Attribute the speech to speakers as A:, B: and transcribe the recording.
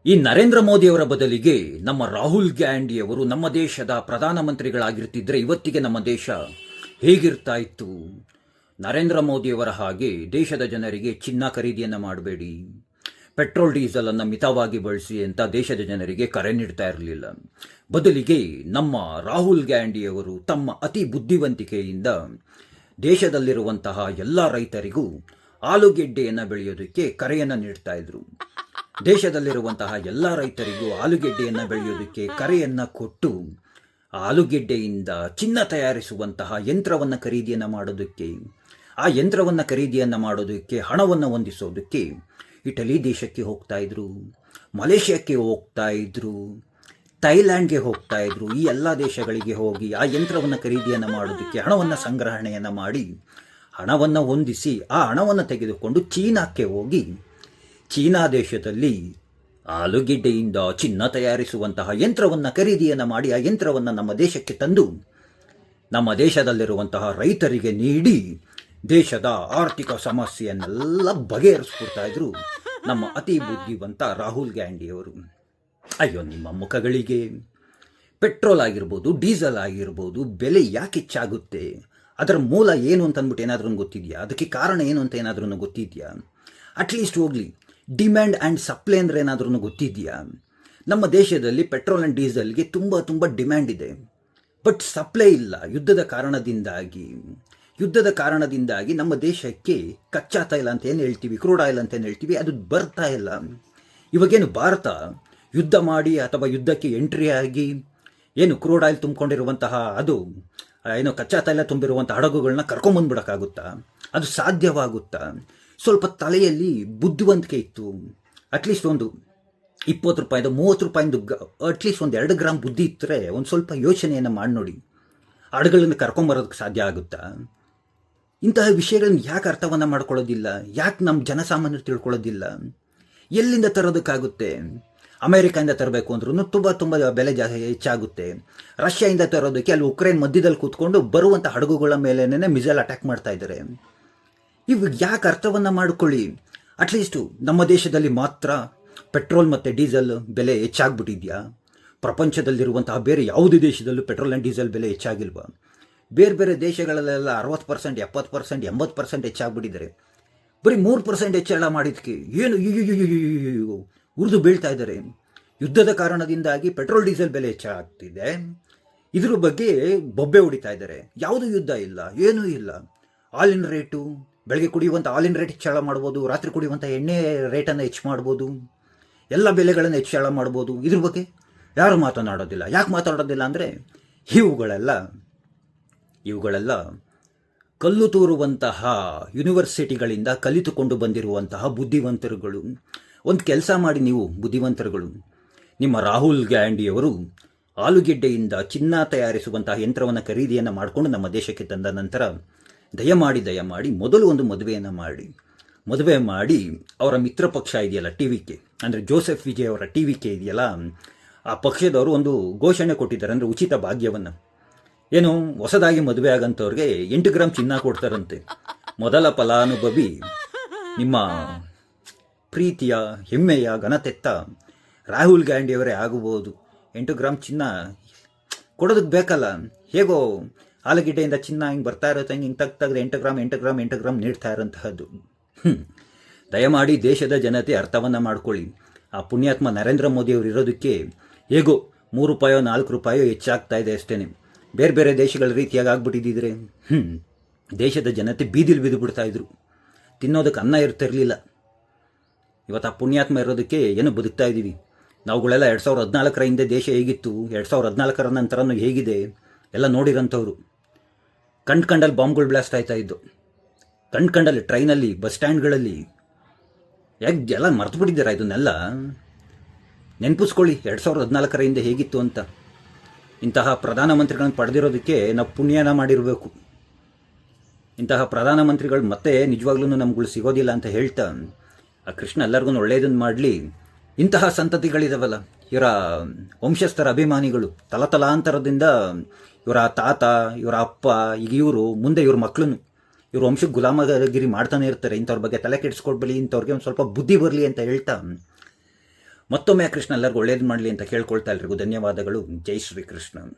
A: ಈ ನರೇಂದ್ರ ಮೋದಿಯವರ ಬದಲಿಗೆ ನಮ್ಮ ರಾಹುಲ್ ಗಾಂಧಿಯವರು ನಮ್ಮ ದೇಶದ ಪ್ರಧಾನಮಂತ್ರಿಗಳಾಗಿರ್ತಿದ್ರೆ ಇವತ್ತಿಗೆ ನಮ್ಮ ದೇಶ ಹೇಗಿರ್ತಾ ಇತ್ತು. ನರೇಂದ್ರ ಮೋದಿಯವರ ಹಾಗೆ ದೇಶದ ಜನರಿಗೆ ಚಿನ್ನ ಖರೀದಿಯನ್ನು ಮಾಡಬೇಡಿ, ಪೆಟ್ರೋಲ್ ಡೀಸೆಲ್ ಅನ್ನು ಮಿತವಾಗಿ ಬಳಸಿ ಅಂತ ದೇಶದ ಜನರಿಗೆ ಕರೆ ನೀಡ್ತಾ ಇರಲಿಲ್ಲ. ಬದಲಿಗೆ ನಮ್ಮ ರಾಹುಲ್ ಗಾಂಧಿಯವರು ತಮ್ಮ ಅತಿ ಬುದ್ಧಿವಂತಿಕೆಯಿಂದ ದೇಶದಲ್ಲಿರುವಂತಹ ಎಲ್ಲ ರೈತರಿಗೂ ಆಲೂಗೆಡ್ಡೆಯನ್ನು ಬೆಳೆಯೋದಕ್ಕೆ ಕರೆಯನ್ನು ನೀಡ್ತಾ ಇದ್ರು. ದೇಶದಲ್ಲಿರುವಂತಹ ಎಲ್ಲ ರೈತರಿಗೂ ಆಲೂಗೆಡ್ಡೆಯನ್ನು ಬೆಳೆಯೋದಕ್ಕೆ ಕರೆಯನ್ನು ಕೊಟ್ಟು ಆಲೂಗೆಡ್ಡೆಯಿಂದ ಚಿನ್ನ ತಯಾರಿಸುವಂತಹ ಯಂತ್ರವನ್ನು ಖರೀದಿಯನ್ನು ಮಾಡೋದಕ್ಕೆ, ಆ ಯಂತ್ರವನ್ನು ಖರೀದಿಯನ್ನು ಮಾಡೋದಕ್ಕೆ ಹಣವನ್ನು ಹೊಂದಿಸೋದಕ್ಕೆ ಇಟಲಿ ದೇಶಕ್ಕೆ ಹೋಗ್ತಾ ಇದ್ರು, ಮಲೇಷ್ಯಾಕ್ಕೆ ಹೋಗ್ತಾ ಇದ್ರು, ಥೈಲ್ಯಾಂಡ್ಗೆ ಹೋಗ್ತಾ ಇದ್ರು. ಈ ಎಲ್ಲ ದೇಶಗಳಿಗೆ ಹೋಗಿ ಆ ಯಂತ್ರವನ್ನು ಖರೀದಿಯನ್ನು ಮಾಡೋದಕ್ಕೆ ಹಣವನ್ನು ಸಂಗ್ರಹಣೆಯನ್ನು ಮಾಡಿ ಹಣವನ್ನು ಹೊಂದಿಸಿ ಆ ಹಣವನ್ನು ತೆಗೆದುಕೊಂಡು ಚೀನಾಕ್ಕೆ ಹೋಗಿ ಚೀನಾ ದೇಶದಲ್ಲಿ ಆಲೂಗೆಡ್ಡೆಯಿಂದ ಚಿನ್ನ ತಯಾರಿಸುವಂತಹ ಯಂತ್ರವನ್ನು ಖರೀದಿಯನ್ನು ಮಾಡಿ ಆ ಯಂತ್ರವನ್ನು ನಮ್ಮ ದೇಶಕ್ಕೆ ತಂದು ನಮ್ಮ ದೇಶದಲ್ಲಿರುವಂತಹ ರೈತರಿಗೆ ನೀಡಿ ದೇಶದ ಆರ್ಥಿಕ ಸಮಸ್ಯೆಯನ್ನೆಲ್ಲ ಬಗೆಹರಿಸ್ಕೊಡ್ತಾ ಇದ್ರು ನಮ್ಮ ಅತಿ ಬುದ್ಧಿವಂತ ರಾಹುಲ್ ಗಾಂಧಿಯವರು. ಅಯ್ಯೋ ನಿಮ್ಮ ಮುಖಗಳಿಗೆ ಪೆಟ್ರೋಲ್ ಆಗಿರ್ಬೋದು, ಡೀಸೆಲ್ ಆಗಿರ್ಬೋದು, ಬೆಲೆ ಯಾಕೆ ಹೆಚ್ಚಾಗುತ್ತೆ, ಅದರ ಮೂಲ ಏನು ಅಂತ ಅಂದ್ಬಿಟ್ಟು ಏನಾದ್ರೂ ಗೊತ್ತಿದೆಯಾ? ಅದಕ್ಕೆ ಕಾರಣ ಏನು ಅಂತ ಏನಾದ್ರೂ ಗೊತ್ತಿದೆಯಾ? ಅಟ್ಲೀಸ್ಟ್ ಹೋಗಲಿ ಡಿಮ್ಯಾಂಡ್ ಆ್ಯಂಡ್ ಸಪ್ಲೈ ಅಂದರೆ ಏನಾದ್ರೂ ಗೊತ್ತಿದೆಯಾ? ನಮ್ಮ ದೇಶದಲ್ಲಿ ಪೆಟ್ರೋಲ್ ಆ್ಯಂಡ್ ಡೀಸೆಲ್ಗೆ ತುಂಬ ಡಿಮ್ಯಾಂಡ್ ಇದೆ, ಬಟ್ ಸಪ್ಲೈ ಇಲ್ಲ. ಯುದ್ಧದ ಕಾರಣದಿಂದಾಗಿ ನಮ್ಮ ದೇಶಕ್ಕೆ ಕಚ್ಚಾ ತೈಲ ಅಂತ ಏನು ಹೇಳ್ತೀವಿ, ಕ್ರೂಡ್ ಆಯಿಲ್ ಅಂತ ಏನು ಹೇಳ್ತೀವಿ, ಅದು ಬರ್ತಾ ಇಲ್ಲ. ಇವಾಗೇನು ಭಾರತ ಯುದ್ಧ ಮಾಡಿ ಅಥವಾ ಯುದ್ಧಕ್ಕೆ ಎಂಟ್ರಿ ಆಗಿ ಏನು ಕ್ರೂಡ್ ಆಯಿಲ್ ತುಂಬಿಕೊಂಡಿರುವಂತಹ ಅದು ಏನೋ ಕಚ್ಚಾ ತೈಲ ತುಂಬಿರುವಂಥ ಹಡಗುಗಳನ್ನ ಕರ್ಕೊಂಬಂದ್ಬಿಡೋಕ್ಕಾಗುತ್ತಾ? ಅದು ಸಾಧ್ಯವಾಗುತ್ತಾ? ಸ್ವಲ್ಪ ತಲೆಯಲ್ಲಿ ಬುದ್ಧಿವಂತಿಕೆ ಇತ್ತು, ಅಟ್ಲೀಸ್ಟ್ ಒಂದು 20 ರೂಪಾಯಿದು 30 ರೂಪಾಯಿಂದು ಅಟ್ಲೀಸ್ಟ್ ಒಂದು 2 ಗ್ರಾಮ್ ಬುದ್ಧಿ ಇದ್ದರೆ ಒಂದು ಸ್ವಲ್ಪ ಯೋಚನೆಯನ್ನು ಮಾಡಿ ನೋಡಿ, ಹಡಗುಗಳನ್ನು ಕರ್ಕೊಂಬರೋದಕ್ಕೆ ಸಾಧ್ಯ ಆಗುತ್ತಾ? ಇಂತಹ ವಿಷಯಗಳನ್ನ ಯಾಕೆ ಅರ್ಥವನ್ನು ಮಾಡ್ಕೊಳ್ಳೋದಿಲ್ಲ? ಯಾಕೆ ನಮ್ಮ ಜನಸಾಮಾನ್ಯರು ತಿಳ್ಕೊಳ್ಳೋದಿಲ್ಲ? ಎಲ್ಲಿಂದ ತರೋದಕ್ಕಾಗುತ್ತೆ? ಅಮೆರಿಕಾಯಿಂದ ತರಬೇಕು ಅಂದ್ರೂ ತುಂಬ ಬೆಲೆ ಹೆಚ್ಚಾಗುತ್ತೆ. ರಷ್ಯಾದಿಂದ ತರೋದಕ್ಕೆ ಅಲ್ಲಿ ಉಕ್ರೇನ್ ಮಧ್ಯದಲ್ಲಿ ಕೂತ್ಕೊಂಡು ಬರುವಂಥ ಹಡಗುಗಳ ಮೇಲೇನೆ ಮಿಸೈಲ್ ಅಟ್ಯಾಕ್ ಮಾಡ್ತಾ ಇದ್ದಾರೆ. ಇವು ಯಾಕೆ ಅರ್ಥವನ್ನು ಮಾಡ್ಕೊಳ್ಳಿ. ಅಟ್ಲೀಸ್ಟು ನಮ್ಮ ದೇಶದಲ್ಲಿ ಮಾತ್ರ ಪೆಟ್ರೋಲ್ ಮತ್ತು ಡೀಸೆಲ್ ಬೆಲೆ ಹೆಚ್ಚಾಗ್ಬಿಟ್ಟಿದೆಯಾ? ಪ್ರಪಂಚದಲ್ಲಿರುವಂತಹ ಬೇರೆ ಯಾವುದೇ ದೇಶದಲ್ಲೂ ಪೆಟ್ರೋಲ್ ಆ್ಯಂಡ್ ಡೀಸೆಲ್ ಬೆಲೆ ಹೆಚ್ಚಾಗಿಲ್ವಾ? ಬೇರೆ ದೇಶಗಳಲ್ಲೆಲ್ಲ 60%, 70%, 80% ಹೆಚ್ಚಾಗ್ಬಿಟ್ಟಿದ್ದಾರೆ. ಬರೀ 3% ಹೆಚ್ಚಳ ಮಾಡಿದ್ದಕ್ಕೆ ಏನು ಉರಿದು ಬೀಳ್ತಾ ಇದ್ದಾರೆ. ಯುದ್ಧದ ಕಾರಣದಿಂದಾಗಿ ಪೆಟ್ರೋಲ್ ಡೀಸೆಲ್ ಬೆಲೆ ಹೆಚ್ಚಾಗ್ತಿದೆ, ಇದ್ರ ಬಗ್ಗೆ ಬೊಬ್ಬೆ ಹೊಡಿತಾ ಇದ್ದಾರೆ. ಯಾವುದೂ ಯುದ್ಧ ಇಲ್ಲ, ಏನೂ ಇಲ್ಲ. ಹಾಲಿನ ರೇಟು, ಬೆಳಗ್ಗೆ ಕುಡಿಯುವಂಥ ಹಾಲಿನ ರೇಟ್ ಹೆಚ್ಚಳ ಮಾಡ್ಬೋದು, ರಾತ್ರಿ ಕುಡಿಯುವಂಥ ಎಣ್ಣೆ ರೇಟನ್ನು ಹೆಚ್ಚು ಮಾಡ್ಬೋದು, ಎಲ್ಲ ಬೆಲೆಗಳನ್ನು ಹೆಚ್ಚಳ ಮಾಡ್ಬೋದು. ಇದ್ರ ಬಗ್ಗೆ ಯಾರು ಮಾತನಾಡೋದಿಲ್ಲ. ಯಾಕೆ ಮಾತಾಡೋದಿಲ್ಲ ಅಂದರೆ ಇವುಗಳೆಲ್ಲ ಕಲ್ಲು ತೂರುವಂತಹ ಯೂನಿವರ್ಸಿಟಿಗಳಿಂದ ಕಲಿತುಕೊಂಡು ಬಂದಿರುವಂತಹ ಬುದ್ಧಿವಂತರುಗಳು. ಒಂದು ಕೆಲಸ ಮಾಡಿ ನೀವು ಬುದ್ಧಿವಂತರುಗಳು, ನಿಮ್ಮ ರಾಹುಲ್ ಗಾಂಧಿಯವರು ಆಲೂಗೆಡ್ಡೆಯಿಂದ ಚಿನ್ನ ತಯಾರಿಸುವಂತಹ ಯಂತ್ರವನ್ನು ಖರೀದಿಯನ್ನು ಮಾಡಿಕೊಂಡು ನಮ್ಮ ದೇಶಕ್ಕೆ ತಂದ ನಂತರ ದಯಮಾಡಿ ಮೊದಲು ಒಂದು ಮದುವೆ ಮಾಡಿ ಅವರ ಮಿತ್ರ ಪಕ್ಷ ಇದೆಯಲ್ಲ TVK, ಅಂದರೆ ಜೋಸೆಫ್ ವಿಜಯ್ ಅವರ TVK ಇದೆಯಲ್ಲ, ಆ ಪಕ್ಷದವರು ಒಂದು ಘೋಷಣೆ ಕೊಟ್ಟಿದ್ದಾರೆ, ಅಂದರೆ ಉಚಿತ ಭಾಗ್ಯವನ್ನು. ಏನು ಹೊಸದಾಗಿ ಮದುವೆ ಆಗಂಥವ್ರಿಗೆ 8 ಗ್ರಾಮ್ ಚಿನ್ನ ಕೊಡ್ತಾರಂತೆ. ಮೊದಲ ಫಲಾನುಭವಿ ನಿಮ್ಮ ಪ್ರೀತಿಯ ಹೆಮ್ಮೆಯ ಘನತೆತ್ತ ರಾಹುಲ್ ಗಾಂಧಿಯವರೇ ಆಗಬಹುದು. 8 ಗ್ರಾಮ್ ಚಿನ್ನ ಕೊಡೋದಕ್ಕೆ ಬೇಕಲ್ಲ. ಹೇಗೋ ಆಲೂಗೆಡ್ಡೆಯಿಂದ ಚಿನ್ನ ಹಿಂಗೆ ಬರ್ತಾ ಇರುತ್ತೆ, ಹಿಂಗೆ ತೆಗೆದು 8 ಗ್ರಾಮ್ ನೀಡ್ತಾ ಇರೋಂತಹದ್ದು. ದಯಮಾಡಿ ದೇಶದ ಜನತೆ ಅರ್ಥವನ್ನು ಮಾಡ್ಕೊಳ್ಳಿ. ಆ ಪುಣ್ಯಾತ್ಮ ನರೇಂದ್ರ ಮೋದಿಯವರು ಇರೋದಕ್ಕೆ ಹೇಗೋ 3 ರೂಪಾಯೋ 4 ರೂಪಾಯೋ ಹೆಚ್ಚಾಗ್ತಾ ಇದೆ ಅಷ್ಟೇ. ಬೇರೆ ದೇಶಗಳ ರೀತಿಯಾಗಿ ಆಗ್ಬಿಟ್ಟಿದ್ದಿದ್ರೆ ದೇಶದ ಜನತೆ ಬೀದಿಲಿ ಬಿದ್ದು ಬಿಡ್ತಾ ಇದ್ರು, ತಿನ್ನೋದಕ್ಕೆ ಅನ್ನ ಇರ್ತಿರಲಿಲ್ಲ. ಇವತ್ತು ಆ ಪುಣ್ಯಾತ್ಮ ಇರೋದಕ್ಕೆ ಏನು ಬದುಕ್ತಾ ಇದ್ದೀವಿ. ನಾವುಗಳೆಲ್ಲ 2014 ಹಿಂದೆ ದೇಶ ಹೇಗಿತ್ತು, 2014 ನಂತರನೂ ಹೇಗಿದೆ ಎಲ್ಲ ನೋಡಿರೋಂಥವ್ರು. ಕಂಡಲ್ಲಿ ಬಾಂಬ್ಗಳು ಬ್ಲಾಸ್ಟ್ ಆಯ್ತಾ ಇದ್ದು, ಕಂಡಲ್ಲಿ ಟ್ರೈನಲ್ಲಿ, ಬಸ್ ಸ್ಟ್ಯಾಂಡ್ಗಳಲ್ಲಿ. ಯಾಕೆ ಎಲ್ಲ ಮರ್ತು ಬಿಟ್ಟಿದ್ದೀರಾ? ಇದನ್ನೆಲ್ಲ ನೆನಪಿಸ್ಕೊಳ್ಳಿ, 2014 ಹಿಂದೆ ಹೇಗಿತ್ತು ಅಂತ. ಇಂತಹ ಪ್ರಧಾನಮಂತ್ರಿಗಳನ್ನು ಪಡೆದಿರೋದಕ್ಕೆ ನಾವು ಪುಣ್ಯನ ಮಾಡಿರಬೇಕು. ಇಂತಹ ಪ್ರಧಾನಮಂತ್ರಿಗಳು ಮತ್ತೆ ನಿಜವಾಗ್ಲೂ ನಮ್ಗಳು ಸಿಗೋದಿಲ್ಲ ಅಂತ ಹೇಳ್ತಾ, ಆ ಕೃಷ್ಣ ಎಲ್ಲರಿಗೂ ಒಳ್ಳೆಯದನ್ನು ಮಾಡಲಿ. ಇಂತಹ ಸಂತತಿಗಳಿದಾವಲ್ಲ, ಇವರ ವಂಶಸ್ಥರ ಅಭಿಮಾನಿಗಳು ತಲತಲಾಂತರದಿಂದ ಇವರ ತಾತ, ಇವರ ಅಪ್ಪ, ಈಗ ಇವರು ಮುಂದೆ ಇವ್ರ ಮಕ್ಕಳನ್ನು ಇವ್ರ ವಂಶಕ್ಕೆ ಗುಲಾಮಗಿರಿ ಮಾಡ್ತಾನೆ ಇರ್ತಾರೆ. ಇಂಥವ್ರ ಬಗ್ಗೆ ತಲೆ ಕೆಡಿಸ್ಕೊಡ್ಬಲಿ, ಇಂಥವ್ರಿಗೆ ಒಂದು ಸ್ವಲ್ಪ ಬುದ್ಧಿ ಬರಲಿ ಅಂತ ಹೇಳ್ತಾ ಮತ್ತೊಮ್ಮೆ ಕೃಷ್ಣ ಎಲ್ಲರಿಗೂ ಒಳ್ಳೇದು ಮಾಡಲಿ ಅಂತ ಕೇಳ್ಕೊಳ್ತಾ ಎಲ್ರಿಗೂ ಧನ್ಯವಾದಗಳು. ಜೈ ಶ್ರೀಕೃಷ್ಣ.